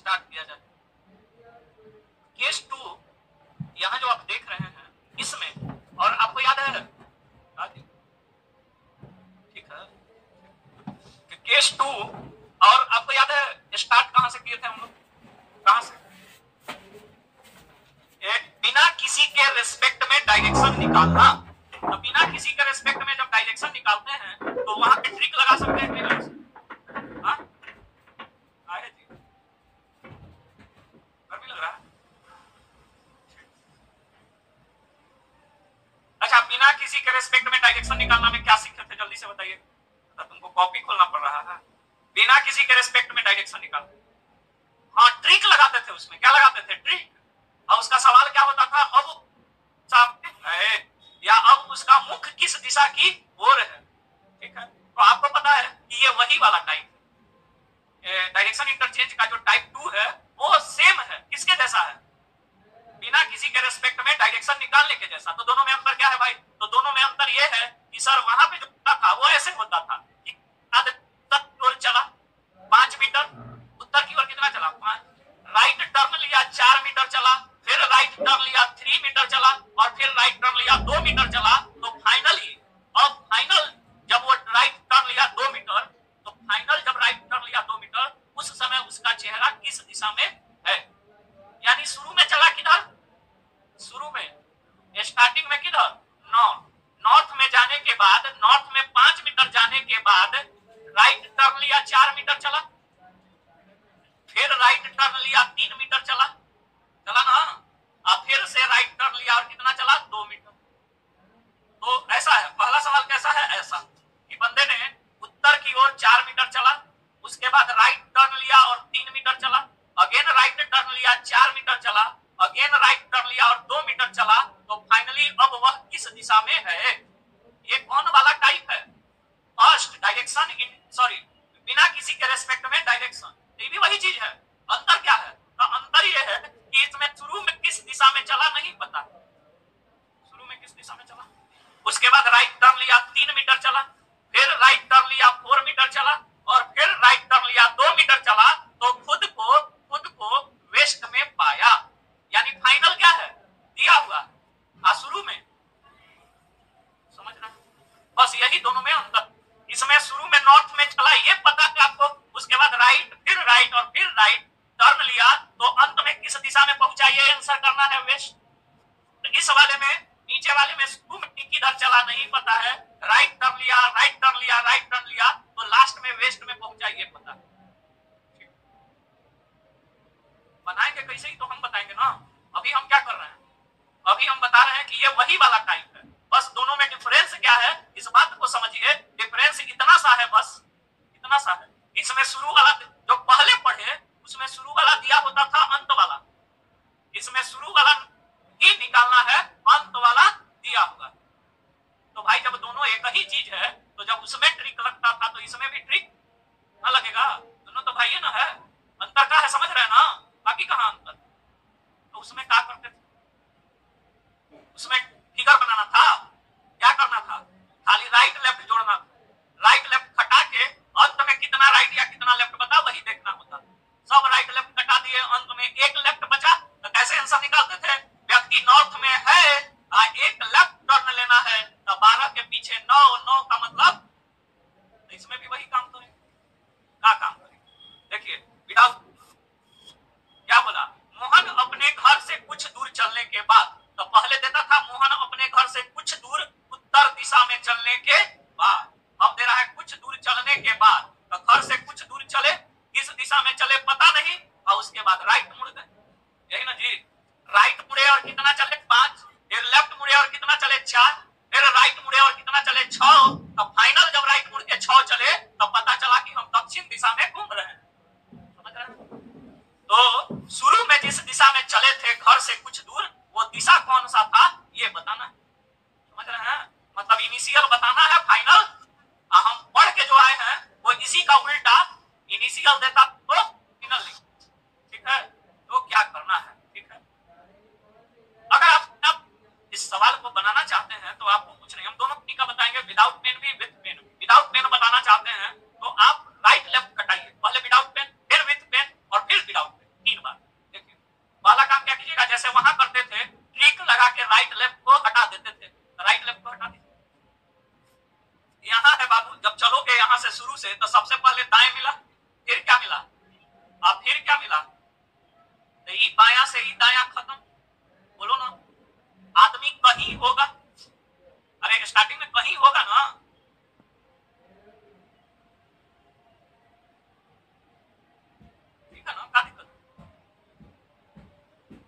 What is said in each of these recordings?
Start किया जाए। Case 2 यहाँ जो आप देख रहे हैं इसमें, और आपको याद है ठीक है कि केस 2, और आपको याद है स्टार्ट कहां से किए थे हम लोग, कहां से, बिना किसी के रेस्पेक्ट में डायरेक्शन निकालना। तो बिना किसी के रेस्पेक्ट में जब डायरेक्शन निकालते हैं तो वहां पे ट्रिक लगा सकते हैं नहीं लगा सकते? हाँ आए जी, गर्मी लग रहा है। अच्छा, बिना किसी के रेस्पेक्ट में डायरेक्शन निकालना में क्या सीखे थे, जल्दी से बताइए। तो तुमको कॉपी खोलना पड़ रहा है। बिना किसी के रेस्पेक्ट में डायरेक्शन निकालते, हाँ ट्रिक लगाते थे। उसमें क्या लगाते थे, ट्रिक। और उसका सवाल क्या होता था, अब सामने है या अब उसका मुख किस दिशा की ओर है। ठीक है, तो आपको पता है कि ये वही वाला टाइप है। डायरेक्शन इंटरचेंज का जो टाइप 2 है वो सेम है, किसके जैसा है, बिना किसी के रेस्पेक्ट में डायरेक्शन निकालने के जैसा। तो दोनों में अंतर क्या है भाई, तो दोनों में अंतर ये है कि सर वहां पे जो था वो ऐसे होता था कि उत्तर चला 5 मीटर, उत्तर की ओर कितना चला 5, राइट टर्न लिया 4 मीटर चला, फिर राइट टर्न लिया 3 मीटर चला, और फिर राइट टर्न लिया 2 मीटर चला। तो फाइनली फाइनल जब वो राइट टर्न लिया 2 मीटर, तो फाइनल जब राइट टर्न लिया 2 मीटर उस समय उसका चेहरा किस दिशा में है। यानी शुरू में चला किधर, शुरू में स्टार्टिंग में किधर, नॉर्थ। नॉर्थ में जाने के बाद, नॉर्थ में 5 मीटर जाने के बाद राइट टर्न लिया 4 मीटर चला, फिर राइट टर्न लिया 3 मीटर चला ना, और फिर से राइट टर्न लिया और कितना चला 2 मीटर। तो ऐसा है, पहला सवाल कैसा है, ऐसा कि बंदे ने उत्तर की ओर 4 मीटर चला, उसके बाद राइट टर्न लिया और 3 मीटर चला, अगेन राइट टर्न लिया 4 मीटर चला, अगेन राइट टर्न लिया और 2 मीटर चला। तो फाइनली अब वह किस दिशा में है, ये कौन वाला टाइप है, फर्स्ट डायरेक्शन इन, सॉरी बिना किसी के रेस्पेक्ट में डायरेक्शन। ये भी वही चीज है, अंतर क्या है, तो अंतर ये है कि इसमें शुरू में किस दिशा में चला नहीं पता, शुरू में किस दिशा में चला, उसके बाद राइट टर्न लिया 3 मीटर चला, फिर राइट टर्न लिया 4 मीटर चला, और फिर राइट टर्न लिया 2 मीटर चला। तो खुद को वेस्ट में पाया, यानी फाइनल क्या है दिया हुआ शुरू में, समझ रहे हैं, बस यही दोनों में अंतर। इसमें शुरू में नॉर्थ में चला ये पता है आपको, उसके बाद राइट, फिर राइट और फिर राइट टर्न लिया, तो अंत में किस दिशा में पहुंचा ये आंसर करना है, वेस्ट। तो इस वाले में, नीचे वाले में शुरू में किधर चला नहीं पता है, राइट टर्न लिया, राइट टर्न लिया, राइट टर्न लिया, तो लास्ट में वेस्ट में पहुंचा ये पता है। बनाएंगे कैसे ही तो हम बताएंगे ना, अभी हम क्या कर रहे हैं, अभी हम बता रहे हैं कि ये वही वाला टाइप है, बस दोनों में डिफरेंस क्या है इस बात को समझिए। डिफरेंस इतना सा है, बस इतना सा है। इसमें शुरू वाला जो पहले पढ़े उसमें शुरू वाला दिया होता था अंत वाला, इसमें शुरू वाला ही निकालना है, अंत वाला दिया होगा। तो भाई जब दोनों एक ही चीज है तो जब उसमें ट्रिक लगता था तो इसमें भी ट्रिक ना लगेगा, दोनों तो भाई ना है। अंतर का है, समझ रहे हैं ना, बाकी कहां अंतर। तो उसमें क्या करते थे, उसमें फिगर बनाना था, क्या करना था, खाली राइट लेफ्ट जोड़ना था, राइट लेफ्ट हटा के अंत में कितना राइट या कितना लेफ्ट बता वही देखना होता। सब राइट लेफ्ट हटा दिए, अंत में एक लेफ्ट बचा, तो कैसे आंसर निकालते थे, व्यक्ति नॉर्थ में है, एक लेफ्ट टर्न लेना है, तो 12 के पीछे 9, 9 का मतलब, तो इसमें भी वही काम करें, क्या काम करें, देखिए विदाउट क्या बोला, मोहन अपने घर से कुछ दूर चलने के बाद, तो पहले देता था मोहन अपने घर से कुछ दूर उत्तर दिशा में चलने के बाद, अब दे रहा है कुछ दूर चलने के बाद, तो घर से कुछ दूर चले, किस दिशा में चले पता नहीं, और उसके बाद राइट मुड़ गए, यही ना जी, राइट मुड़े और कितना चले 5, फिर लेफ्ट मुड़े और कितना चले 4, फिर राइट मुड़े और कितना चले 6, तो फाइनल जब राइट मुड़ के 6 चले तो पता चला कि हम दक्षिण दिशा में घूम रहे हैं, समझ रहे हैं। तो शुरू में जिस दिशा में चले थे घर से कुछ दूर, वो दिशा कौन सा था ये बताना, समझ रहे हैं, मतलब इनिशियल बताना है, फाइनल हम पढ़ के जो आए हैं वो इसी का उल्टा, इनिशियल देता तो फाइनल नहीं, ठीक है। तो क्या करना है, ठीक है, अगर आप इस सवाल को बनाना चाहते हैं तो आपको कुछ नहीं, हम दोनों तरीका बताएंगे, विदाउट पेन भी विद पेन भी। विदाउट पेन बताना चाहते हैं तो आप राइट लेफ्ट कटाइए, पहले विदाउट पेन, फिर विद पेन और फिर विदाउट पेन, से, तो सबसे पहले दाएं मिला, फिर क्या मिला, अब फिर क्या मिला, तो ई बायां से ई दायां खत्म। बोलो ना, आदमी कहीं होगा, अरे स्टार्टिंग में कहीं होगा ना, ठीक है ना, क्या दिक्कत,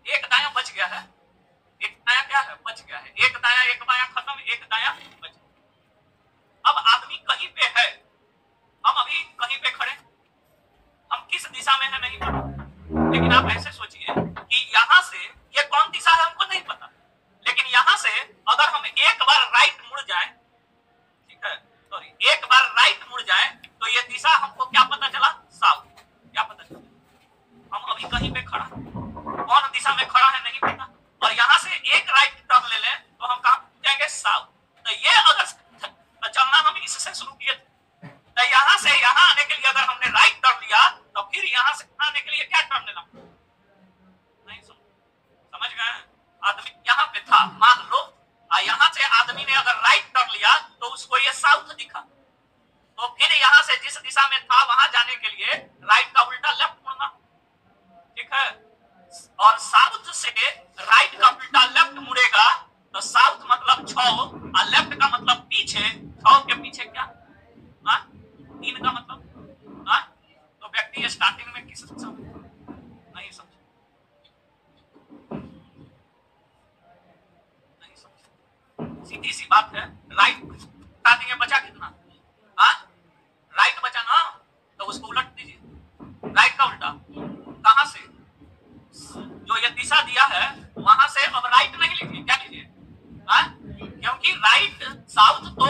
एक दायां बच गया है, एक दायां क्या है, बच गया है, एक दायां एक बायां खत्म, एक दायां बच गया। अब आदमी कहीं पे है, हम अभी कहीं पे खड़े, हम किस दिशा में है नहीं पता, लेकिन आप ऐसे सोचिए कि यहां से ये कौन दिशा है हमको नहीं पता, लेकिन यहां से अगर हम एक बार राइट मुड़ जाए, ठीक है, सॉरी, एक बार राइट मुड़ जाए तो ये दिशा हमको क्या पता चला, साउथ, क्या पता चला, हम अभी कहीं पे खड़ा, कौन दिशा में खड़ा है नहीं पता, और यहां से एक राइट टर्न ले लें तो हम कहां जाएंगे, साउथ। तो ये अगर चलना हम इससे शुरू किए, तो यहां से यहां आने के लिए अगर हमने राइट टर्न लिया तो फिर यहां से आने के लिए क्या टर्न लेना, नहीं समझ गए, आदमी यहां पे था मान लो, यहां से आदमी ने अगर राइट टर्न लिया तो उसको ये साउथ दिखा, तो फिर यहां से जिस दिशा में था वहां जाने के लिए राइट का उल्टा लेफ्ट मुड़ना, ठीक है, और साउथ से राइट का उल्टा लेफ्ट मुड़ेगा तो साउथ मतलब 6 और लेफ्ट का मतलब पीछे, 6 के पीछे क्या, 3 का मतलब, तो व्यक्ति स्टार्टिंग में किस दिशा में, नहीं समझे, नहीं समझे, सीधी सी बात है, राइट स्टार्टिंग में बचा कितना, राइट बचा ना, तो उसको उलट दीजिए, राइट का उल्टा, कहां से, जो ये दिशा दिया है वहां से अब राइट नहीं लीजिए, क्या लीजिए, क्योंकि राइट साउथ तो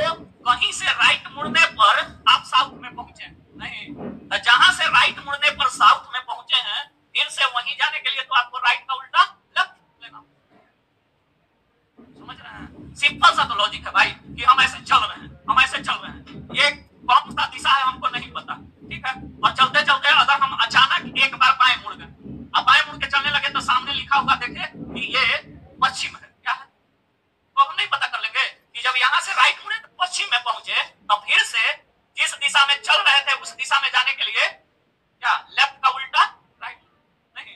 कहीं से राइट मुड़ने पर आप साउथ में पहुंचे नहीं, तो जहां से राइट मुड़ने पर साउथ में पहुंचे हैं फिर से वहीं जाने के लिए तो आपको राइट का उल्टा लेफ्ट लेना, समझ रहे हैं, सिंपल सा तो लॉजिक है भाई, कि हम ऐसे चल रहे हैं, हम ऐसे चल रहे हैं, ये कौन सा दिशा है हमको नहीं पता, ठीक है, और चलते चलते अगर हम अचानक एक बार बाएं मुड़ गए, अब बाएं मुड़ के चलने लगे तो सामने लिखा हुआ देखे कि ये पश्चिम है, क्या है, तो हम नहीं पता कर लेंगे कि जब यहाँ से राइट मुड़े तो पश्चिम में पहुंचे, तो फिर से जिस दिशा में चल रहे थे उस दिशा में जाने के लिए क्या, लेफ्ट का उल्टा राइट, नहीं,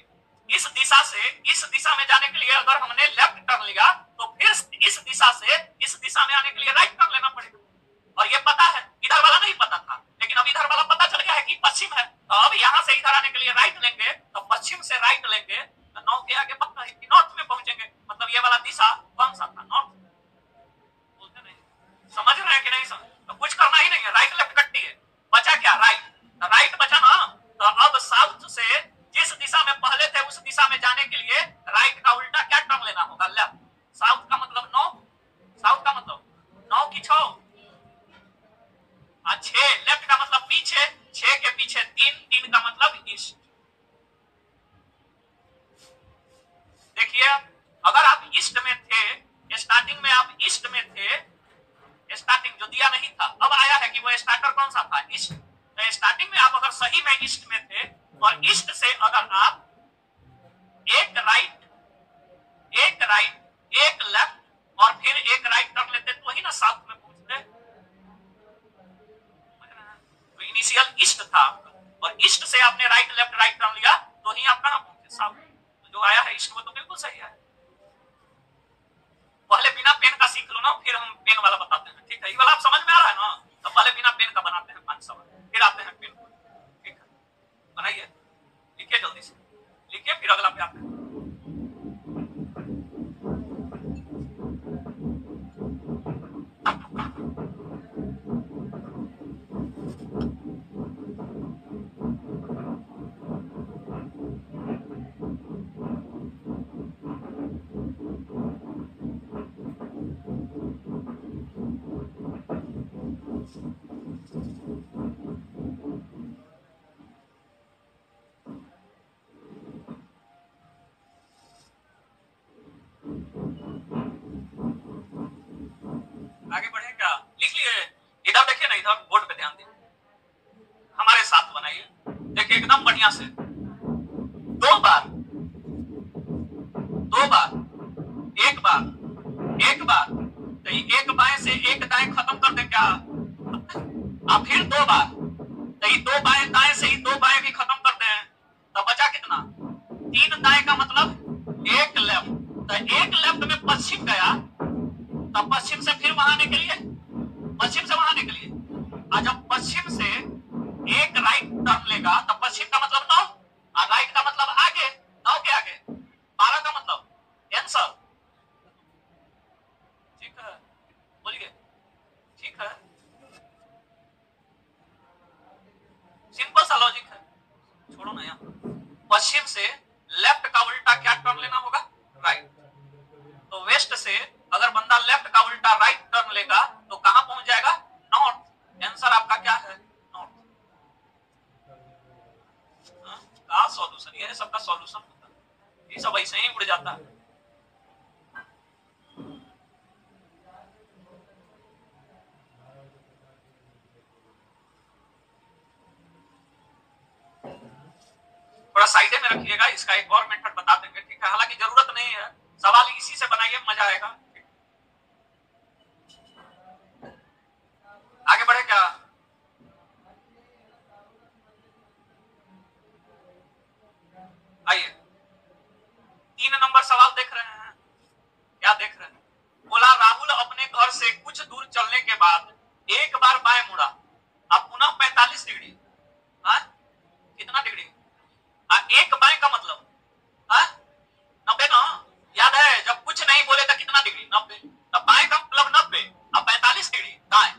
इस दिशा से इस दिशा में जाने के लिए अगर हमने लेफ्ट टर्न लिया तो फिर इस दिशा से इस दिशा में आने के लिए राइट टर्न लेना पड़ेगा, और ये पता है, इधर वाला नहीं पता था, लेकिन अब इधर वाला पता चल गया है कि पश्चिम है, तो अब यहाँ से इधर आने के लिए राइट लेंगे, तो पश्चिम से राइट लेंगे तो 9 के आगे पक्का है कि नॉर्थ में पहुंचेंगे, मतलब ये वाला दिशा कौन सा था, नॉर्थ, बोलते नहीं, समझ रहे हैं कि नहीं समझ, तो कुछ करना ही नहीं है, राइट लेफ्ट कट्टी है, बचा क्या, राइट, तो राइट बचा ना, तो अब साउथ से जिस दिशा में पहले थे उस दिशा में जाने के लिए राइट का उल्टा क्या टर्न लेना होगा, लेफ्ट, साउथ का मतलब 9, साउथ का मतलब 9 की 6, 6, लेफ्ट का मतलब पीछे, 6 के पीछे 3, 3 का मतलब ईस्ट, देखिए अगर आप ईस्ट में थे, स्टार्टिंग में आप ईस्ट में थे, स्टार्टिंग जो दिया नहीं था अब आया है कि वो स्टार्टर कौन सा था, ईस्ट, तो स्टार्टिंग में आप अगर सही में ईस्ट में थे और ईस्ट से अगर आप एक राइट एक लेफ्ट और फिर एक राइट टर्न लेते तो वही ना साउथ में पहुंचते, तो इनिशियल ईस्ट था और ईस्ट से आपने राइट टर्न लिया तो ही आप कहां पहुंचे, साउथ, तो जो आया है ईस्ट वो तो बिल्कुल सही है, पहले बिना पेन का सीख लो ना, फिर हम पेन वाला बताते हैं, ठीक है, ये वाला आप समझ में आ रहा है ना, तो पहले बिना पेन का बनाते हैं 5 सवाल, फिर आते हैं पेन, ठीक है, बनाइए, लिखिए जल्दी से, लिखिए फिर अगला पे आते हैं। तो एक लेफ्ट में पश्चिम गया, तो पश्चिम से फिर वहां आने के लिए, पश्चिम से वहां आने के लिए, और जब पश्चिम से एक राइट टर्न लेगा तो पश्चिम का मतलब 9 और राइट का मतलब आगे, 9 के आगे 12 का मतलब आंसर। ठीक है, बोलिए ठीक है, सिंपल सा लॉजिक है, छोड़ो ना। यहाँ पश्चिम से लेफ्ट का उल्टा क्या टर्न लेना होगा, राइट। तो वेस्ट से अगर बंदा लेफ्ट का उल्टा राइट टर्न लेगा तो कहां पहुंच जाएगा, नॉर्थ। आंसर आपका क्या है, नॉर्थ। का सॉल्यूशन, ये सबका सॉल्यूशन होता है, ये सब ऐसे ही उड़ जाता है। थोड़ा साइड में रखिएगा, इसका एक और मेथड बता देंगे, ठीक है। हालांकि जरूरत नहीं है, सवाल इसी से बनाइए, मजा आएगा। आगे बढ़े क्या, आइए 3 नंबर सवाल देख रहे हैं, क्या देख रहे हैं। बोला राहुल अपने घर से कुछ दूर चलने के बाद एक बार बाएं मुड़ा, अब पुनः 45 डिग्री, कितना डिग्री, एक बाएं का मतलब 90 ना, याद है जब कुछ नहीं बोले तो कितना डिग्री, 90। तो बाएं का मतलब 90 और 45 डिग्री दाएं,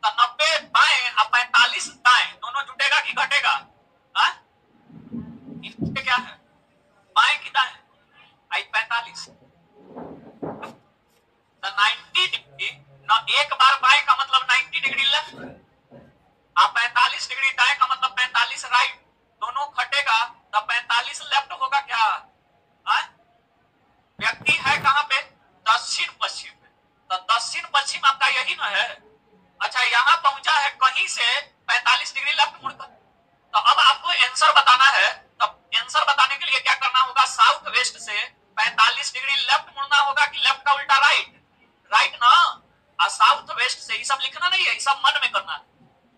तो 90 बाएं और 45 दाएं, दोनों जुटेगा कि घटेगा, इनके क्या है, बाएं की दाएं, आई 45 तो 90 डिग्री ना, एक बार बाएं का मतलब 90 डिग्री लेफ्ट और 45 डिग्री दाएं का मतलब 45 राइट, दोनों घटेगा तो 45 लेफ्ट होगा क्या, व्यक्ति है कहां पे, दक्षिण पश्चिम में, तो दक्षिण पश्चिम आपका यही ना है। अच्छा यहां पहुंचा है कहीं से 45 डिग्री लेफ्ट मुड़कर, तो अब आपको आंसर बताना है, तब आंसर बताने के लिए क्या करना होगा, साउथ वेस्ट से 45 डिग्री लेफ्ट मुड़ना होगा कि लेफ्ट का उल्टा राइट, राइट ना, और साउथ वेस्ट से, ये सब लिखना नहीं है, ये सब मन में करना है।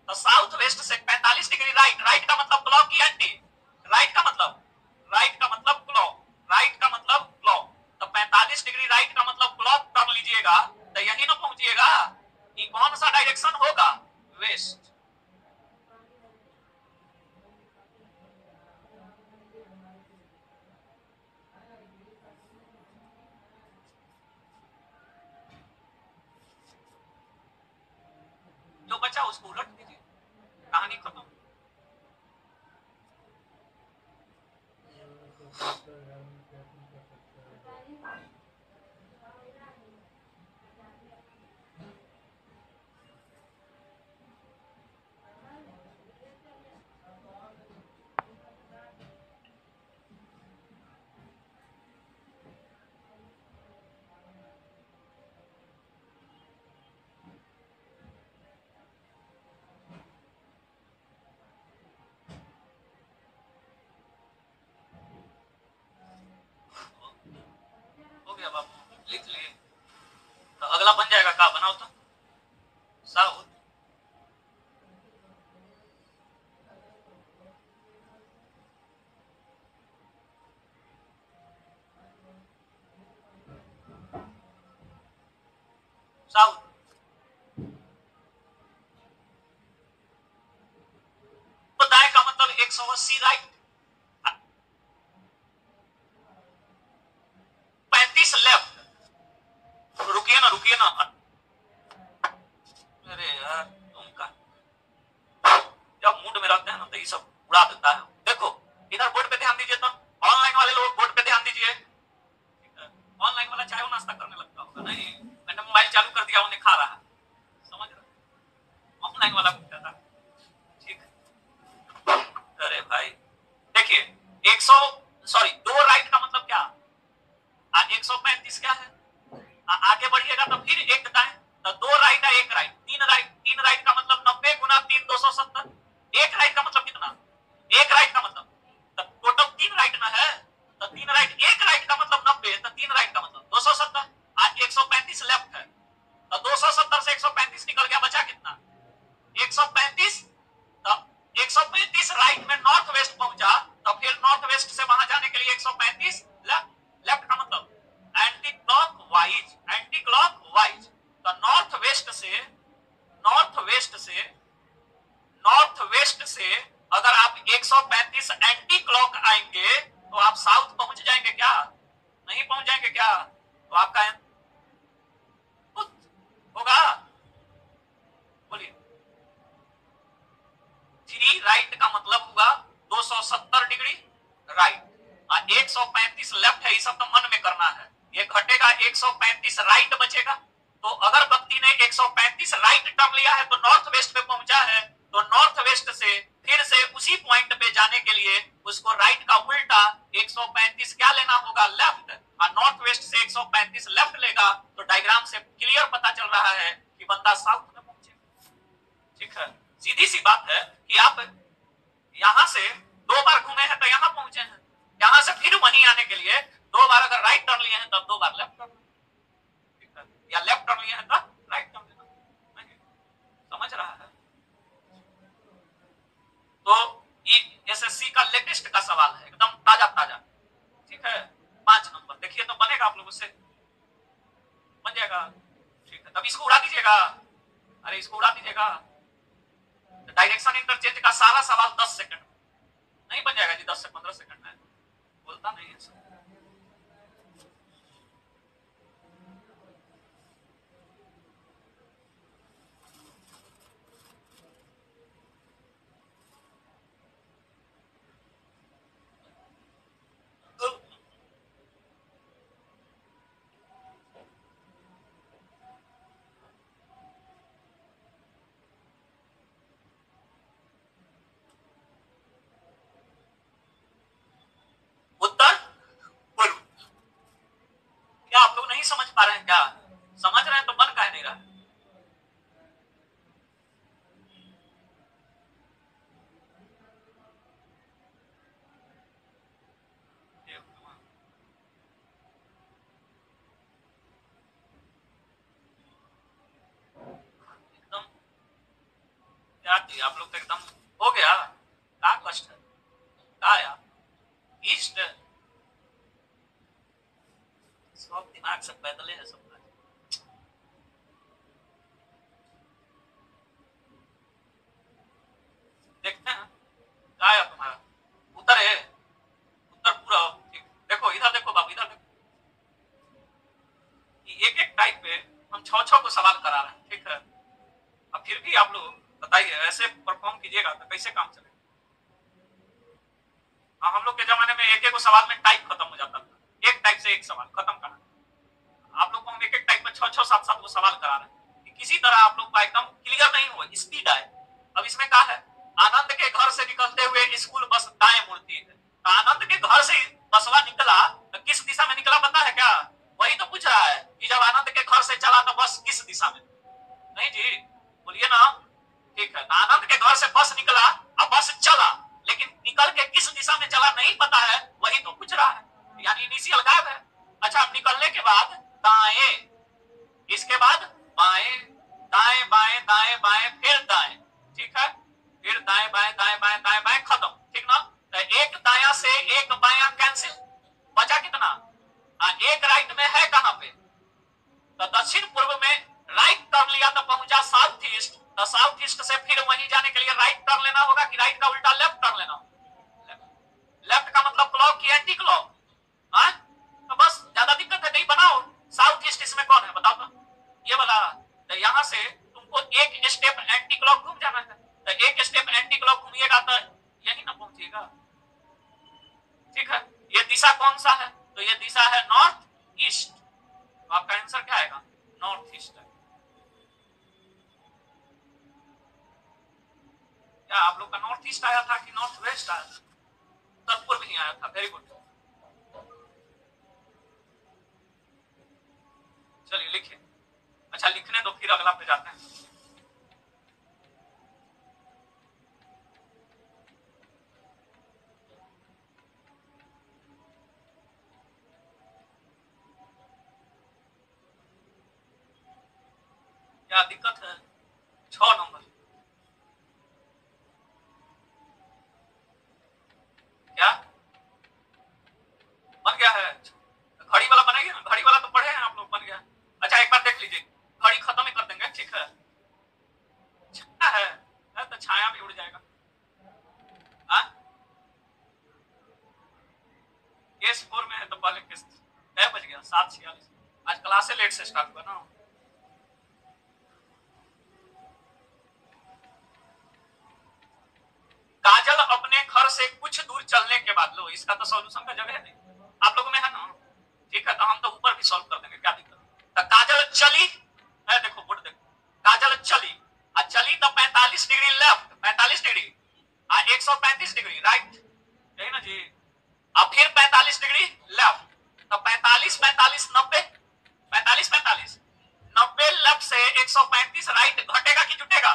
तो साउथ वेस्ट से 45 डिग्री राइट, राइट का मतलब क्लॉक की एंटी, राइट का मतलब, राइट का मतलब क्लॉक, राइट का मतलब क्लॉक, तो 45 डिग्री राइट का मतलब क्लॉक टर्न लीजिएगा तो यही ना पहुंचिएगा। ये कौन सा डायरेक्शन होगा, वेस्ट। जो बचा उसको उलट दीजिए, कहानी खत्म। हो गया बाबू, लिख लिए, तो अगला बन जाएगा, का बनाओ तो, साउथ साउथ, तो दाएं का मतलब 180 राइट, 35 लेफ्ट, रुकिए ना रुकिए ना, अरे यार तुमका जब मूड में रहते हैं ना तो ये सब उड़ा देता है। देखो इधर बोर्ड पे ध्यान दीजिए, तो ऑनलाइन वाले लोग बोर्ड पे ध्यान दीजिए, ऑनलाइन वाला चाय नाश्ता करने लगता होगा, नहीं मैंने मोबाइल चालू कर दिया, उन्हें खा रहा, समझ रहे, ऑनलाइन वाला पूछता था, ठीक है। अरे भाई देखिए 100 सॉरी 2 राइट का मतलब क्या, 135 क्या है, आगे बढ़िएगा तो फिर एक दाएं, तो 2 राइट है 1 राइट, 3 राइट, 3 राइट का मतलब 90 गुना 3 270, एक राइट का मतलब कितना, एक राइट का मतलब, तो टोटल 3 राइट ना है, तो 3 राइट, एक राइट का मतलब 90, तो 3 राइट का मतलब 270, आज 135 लेफ्ट है, तो 270 से 135 निकल गया, बचा कितना 135, तो 135 राइट में नॉर्थ वेस्ट पहुंचा, तो फिर नॉर्थ वेस्ट से वहां जाने के लिए 135 लेफ्ट, लेफ्ट का मतलब एंटी तो आपका होगा, बोलिए। 3 राइट का मतलब होगा 270 डिग्री राइट, और 135 लेफ्ट है। ये सब तो मन में करना है। ये घटेगा, 135 राइट बचेगा। तो अगर व्यक्ति ने 135 राइट टर्न लिया है तो नॉर्थ वेस्ट पे पहुंचा है, तो नॉर्थ वेस्ट से फिर से उसी पॉइंट पे जाने के लिए उसको राइट का उल्टा 135 क्या लेना होगा, लेफ्ट। और नॉर्थ वेस्ट से 135 लेफ्ट लेगा तो डायग्राम से क्लियर पता चल रहा है कि बंदा साउथ में पहुंचेगा। ठीक है, सीधी सी बात है कि आप यहां से 2 बार घूमे हैं तो यहां पहुंचे हैं, यहां से फिर वहीं आने के लिए 2 बार अगर राइट टर्न लिए हैं तब 2 बार लेफ्ट टर्न, या लेफ्ट टर्न लिए हैं तो राइट टर्न लेना। समझ रहा है? तो ये एसएससी का लेटेस्ट का सवाल है, एकदम ताजा ताजा। ठीक है, 5 नंबर देखिए तो बनेगा, आप लोगों से बन जाएगा। ठीक है, तब इसको उड़ा दीजिएगा। अरे इसको उड़ा दीजिएगा। डायरेक्शन इंटरचेंज का सारा सवाल 10 सेकंड नहीं बन जाएगा जी, 10 से 15 सेकंड में बोलता नहीं है सब। उत्तर बोलो। क्या आप लोग नहीं समझ पा रहे हैं? क्या समझ रहे हैं तो बन काहे नहीं रहा? एकदम क्या आप लोग तो एकदम हो गया। क्या कष्ट है, क्या यार, ईस्ट सब दिमाग से पैदले है सब। देखते हैं क्या है तुम्हारा उत्तर है, उत्तर पूरा। ठीक, देखो इधर देखो बाबू, इधर देखो। एक एक टाइप पे हम 6-6 को सवाल करा रहे हैं। ठीक है, अब फिर भी आप लोग बताइए, ऐसे परफॉर्म कीजिएगा तो कैसे काम चलेगा? हम लोग के जमाने में एक एक सवाल में टाइप खत्म हो जाता था, एक टाइप से एक सवाल खत्म करना। आप लोग को हम एक एक टाइप में 6-6 7-7 को सवाल करा रहे हैं कि किसी तरह आप लोग का एकदम क्लियर नहीं हो, स्पीड आए। अब इसमें क्या है, आनंद के घर से निकलते हुए स्कूल बस दाएं मुड़ती है। तो आनंद के घर से बसवा निकला तो किस दिशा में निकला पता है क्या? वही तो पूछ रहा है कि जब आनंद के घर से चला तो बस किस दिशा में। नहीं जी, बोलिए ना। ठीक है, आनंद के घर से बस निकला और बस चला, लेकिन निकल के किस दिशा में चला नहीं पता है, वही तो पूछ रहा है। यानी इनिशियल गायब है। अच्छा, अब निकलने के बाद दाएं, इसके बाद बाएं, दाएं बाएं दाएं बाएं फिर दाएं। ठीक है, फिर दाएं बाएं दाएं बाएं दाएं बाएं खत्म। ठीक ना? तो एक दाया से एक बाया कैंसिल, बचा कितना? एक राइट में है कहां पे? तो दक्षिण पूर्व में राइट टर्न लिया तो पहुंचा साउथ ईस्ट। तो साउथ ईस्ट से फिर वहीं जाने के लिए राइट टर्न लेना होगा कि राइट का उल्टा लेफ्ट टर्न लेना होगा? लेफ्ट का मतलब क्लॉक की एंटी क्लॉक। तो बस ज्यादा दिक्कत है नहीं, बनाओ। साउथ ईस्ट इसमें कौन है बताओ तो, ये वाला। तो यहां से तुमको एक स्टेप एंटी क्लॉक घूम जाना है। तो एक स्टेप एंटी क्लॉक घूमिएगा तो यही ना पहुंचिएगा। ठीक है, ये दिशा कौन सा है? तो ये दिशा है नॉर्थ ईस्ट। तो आपका आंसर क्या आएगा? नॉर्थ ईस्ट है। क्या आप लोग का नॉर्थ ईस्ट आया था कि नॉर्थ वेस्ट आया था? उत्तर पूर्व ही आया था। Very good. चलिए लिखिए। अच्छा लिखने दो, फिर अगला पे जाते हैं। क्या दिक्कत है? 6 नंबर क्या बन गया है? घड़ी वाला बनेगा ना, घड़ी वाला तो पढ़े हैं आप लोग, बन गया। अच्छा एक बार देख लीजिए, घड़ी खत्म ही कर देंगे। ठीक है, छाया है तो छाया भी उड़ जाएगा। केस 4 में है तो पहले केस 6 बज गया, 7:46। आज क्लासे लेट से स्टार्ट हुआ ना। काजल अपने घर से कुछ दूर चलने के बाद, लो इसका तो सॉल्यूशन का जगह है नहीं, आप लोगों में है ना, ठीक है, तो हम तो ऊपर भी सॉल्व कर देंगे, क्या दिक्कत। तो काजल चली, देखो बोर्ड देखो, काजल चली, चली तो 45 degree left, 45 degree 135 degree right, यही ना जी। अब फिर 45 डिग्री लेफ्ट, तो 45 45 90, 45 45 90 लेफ्ट से 135 राइट, घटेगा कि जुटेगा,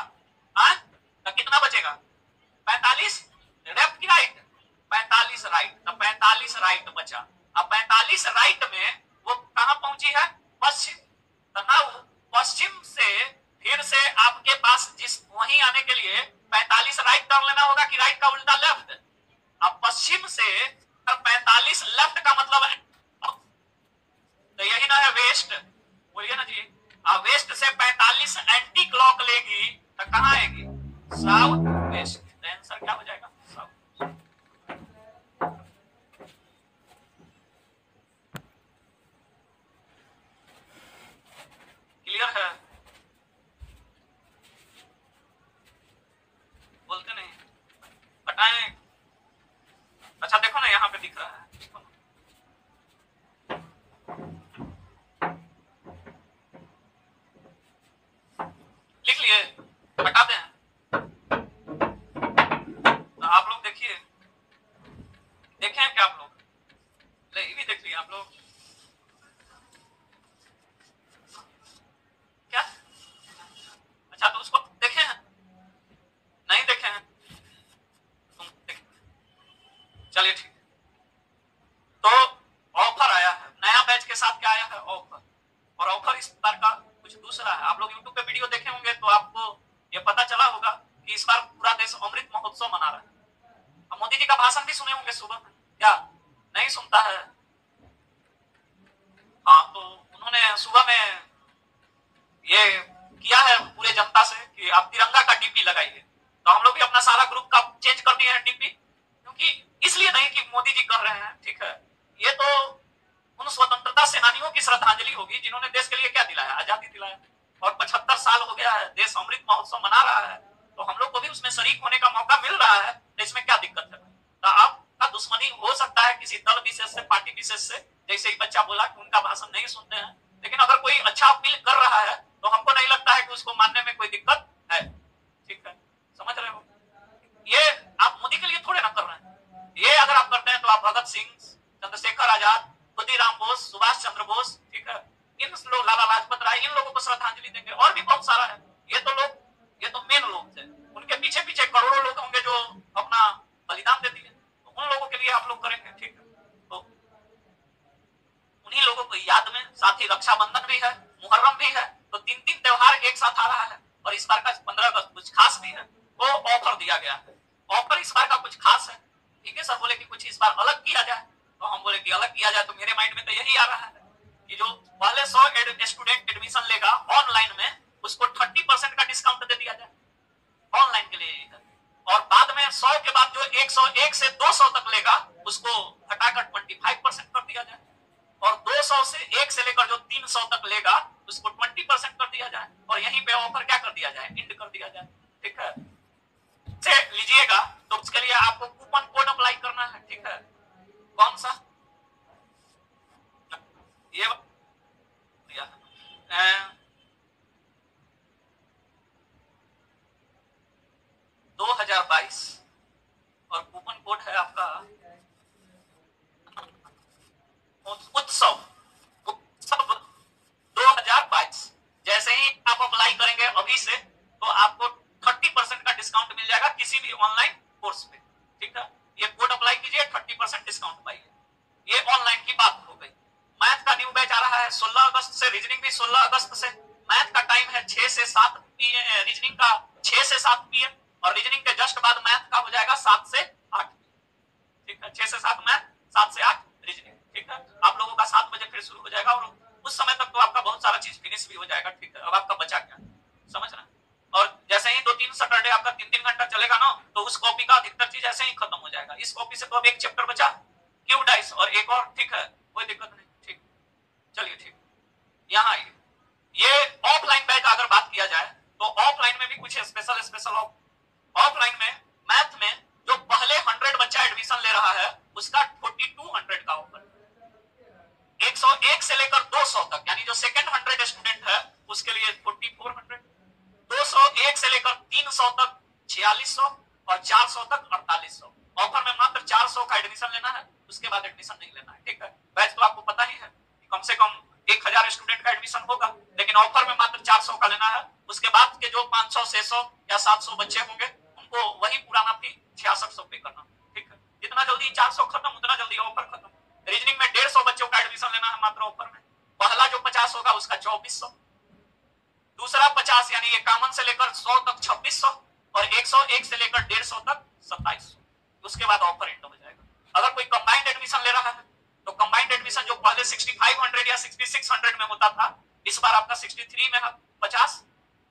हाँ, तो कितना बचेगा 45 लेफ्ट की राइट, 45 राइट, तो 45 राइट बचा। अब 45 राइट में वो कहां पहुंची है, पश्चिम, तो ना पश्चिम से फिर से आपके पास जिस वहीं आने के लिए 45 राइट टर्न लेना होगा कि राइट का उल्टा लेफ्ट। अब पश्चिम से 45 लेफ्ट का मतलब है, तो यही ना है वेस्ट, बोलिए ना जी। वेस्ट से 45 एंटी क्लॉक लेगी तो कहां आएगी, साउथ वेस्ट, तो आंसर क्या हो जाएगा, साउथ। क्लियर है, बोलते नहीं, हटाएं। अच्छा देखो ना यहाँ पे दिख रहा है, लिख लिए, हटा दें, तो आप लोग देखिए, देखे हैं क्या आप लोग, ये भी देख लिए आप लोग क्या, अच्छा तो उसको देखे हैं, नहीं देखे हैं, तुम चलिए ठीक। तो ऑफर आया है नया बैच के साथ, क्या आया है ऑफर, और ऑफर इस बार का कुछ दूसरा है। आप लोग यूट्यूब पे वीडियो देखे होंगे तो आपको ये पता चला होगा कि इस बार पूरा देश अमृत महोत्सव मना रहा है। अब मोदी जी का भाषण भी सुने होंगे सुबह में, क्या नहीं सुनता है, हाँ, तो उन्होंने सुबह में ये किया है पूरे जनता से कि आप तिरंगा का डीपी लगाइए, तो हम लोग भी अपना सारा ग्रुप का चेंज कर दिए हैं डीपी, क्योंकि इसलिए नहीं कि मोदी जी कर रहे हैं, ठीक है, ये तो उन स्वतंत्रता सेनानियों की श्रद्धांजलि होगी जिन्होंने देश के लिए क्या दिलाया, आजादी दिलाया, और 75 साल हो गया है देश अमृत महोत्सव मना रहा है, तो हम लोग को भी उसमें शरीक होने का मौका मिल रहा है, तो इसमें क्या दिक्कत है। तो आपका दुश्मनी हो सकता है किसी दल विशेष से, पार्टी विशेष से, जैसे ही बच्चा बोला कि उनका भाषण नहीं सुनते हैं, लेकिन अगर कोई अच्छा अपील कर रहा है तो हमको नहीं लगता है कि उसको मानने में कोई दिक्कत है, ठीक है, समझ रहे हो। ये आप मोदी के लिए थोड़े ना कर रहे हैं, ये अगर आप करते हैं तो आप भगत सिंह, चंद्रशेखर आजाद, खुदीराम बोस, सुभाष चंद्र बोस, ठीक है, इन लोग, लाला लाजपत राय, इन लोगों को श्रद्धांजलि देंगे, और भी बहुत सारा है, ये तो लोग, ये तो मेन लोग थे, उनके पीछे पीछे करोड़ों लोग होंगे जो अपना बलिदान दे दिए, तो उन लोगों के लिए आप लोग करेंगे, ठीक है, तो उन्हीं लोगों को याद में, साथ ही रक्षाबंधन भी है, मुहर्रम भी है, तो 3-3 त्योहार एक साथ आ रहा है, और इस बार का 15 अगस्त कुछ खास भी है, वो ऑफर दिया गया है, ऑफर इस बार का कुछ खास है, ठीक है, सर बोले कि कुछ इस बार अलग किया जाए, तो हम बोले कि अलग किया जाए, तो मेरे माइंड में तो यही आ रहा है कि जो पहले 100 स्टूडेंट एडमिशन लेगा ऑनलाइन में, उसको 30% का डिस्काउंट दे दिया जाए, ऑनलाइन के लिए यही है, और बाद में 100 के बाद जो 101 से 200 तक लेगा उसको हटाकर 25% कर दिया जाए, और 200 से 1 से लेकर जो 300 तक लेगा उसको 20% कर दिया जाए, और यहीं पे ऑफर क्या कर दिया जाए, इंड कर दिया जाए, ठीक है, से लीजिएगा तो उसके लिए आपको कूपन कोड अप्लाई करना है, ठीक है, कौन सा, ये 2022, और कूपन कोड है आपका उत्सव, उत्सव 2022। जैसे ही आप अप्लाई करेंगे अभी से तो आपको 30% का डिस्काउंट मिल जाएगा किसी भी ऑनलाइन कोर्स पे, ठीक है, ये कोड अप्लाई कीजिए, 30% डिस्काउंट पाइए। ये ऑनलाइन की बात हो गई। मैथ का न्यू बैच आ रहा है 16 अगस्त से, रीजनिंग भी 16 अगस्त से। मैथ का टाइम है 6 से 7 पीएम, रीजनिंग का 6 से 7 पीएम, और रीजनिंग के जस्ट बाद मैथ का हो जाएगा 7 से 8, ठीक है, 6 से 7 मैथ, 7 से 8 रीजनिंग, ठीक है, आप लोगों का 7 बजे फिर शुरू हो जाएगा, और उस समय तक तो आपका बहुत सारा चीज फिनिश भी हो जाएगा, ठीक है, अब आपका बचा क्या, समझ रहे हैं। और जैसे ही 2-3 सैटरडे आपका 3-3 घंटा चलेगा ना, तो उस कॉपी का अधिकतर चीज ऐसे ही खत्म हो जाएगा। इस कॉपी से तो अब एक चैप्टर बचा, क्यू डाइस, और एक और, ठीक है, कोई दिक्कत नहीं, ठीक, चलिए ठीक। यहाँ आइए, ये ऑफलाइन बैच अगर बात किया जाए तो ऑफलाइन में भी कुछ स्पेशल ऑफलाइन में मैथ में जो पहले 100 बच्चा एडमिशन ले रहा है उसका 4200 का ऑफर, 101 से लेकर 200 तक, यानी जो सेकंड 100 स्टूडेंट है उसके लिए 4400, 201 से लेकर 300 तक 4600 और 400 तक 4800। ऑफर में मात्र 400 का एडमिशन लेना है, उसके बाद एडमिशन नहीं लेना है। ठीक है, बैच तो आपको पता ही है, कम से कम 1000 स्टूडेंट का एडमिशन होगा, लेकिन ऑफर में मात्र 400 का लेना है। उसके बाद के जो 500 600 या 700 बच्चे होंगे उनको वही पुराना फी 6600 पे करना। ठीक है, जितना जल्दी 400 खत्म उतना जल्दी ऑफर खत्म। रीजनिंग में 150 बच्चों का एडमिशन लेना है मात्र ऑफर में। पहला जो 50 होगा उसका 2400, दूसरा 50 यानी ये कॉमन से लेकर 100 तक 2600 और 101 से लेकर 150 तक 2700। उसके बाद ऑफर एंड हो जाएगा। अगर कोई कंबाइंड एडमिशन ले रहा है तो कंबाइंड एडमिशन जो पहले 6500 या 6600 में होता था, इस बार आपका 63 में है 50,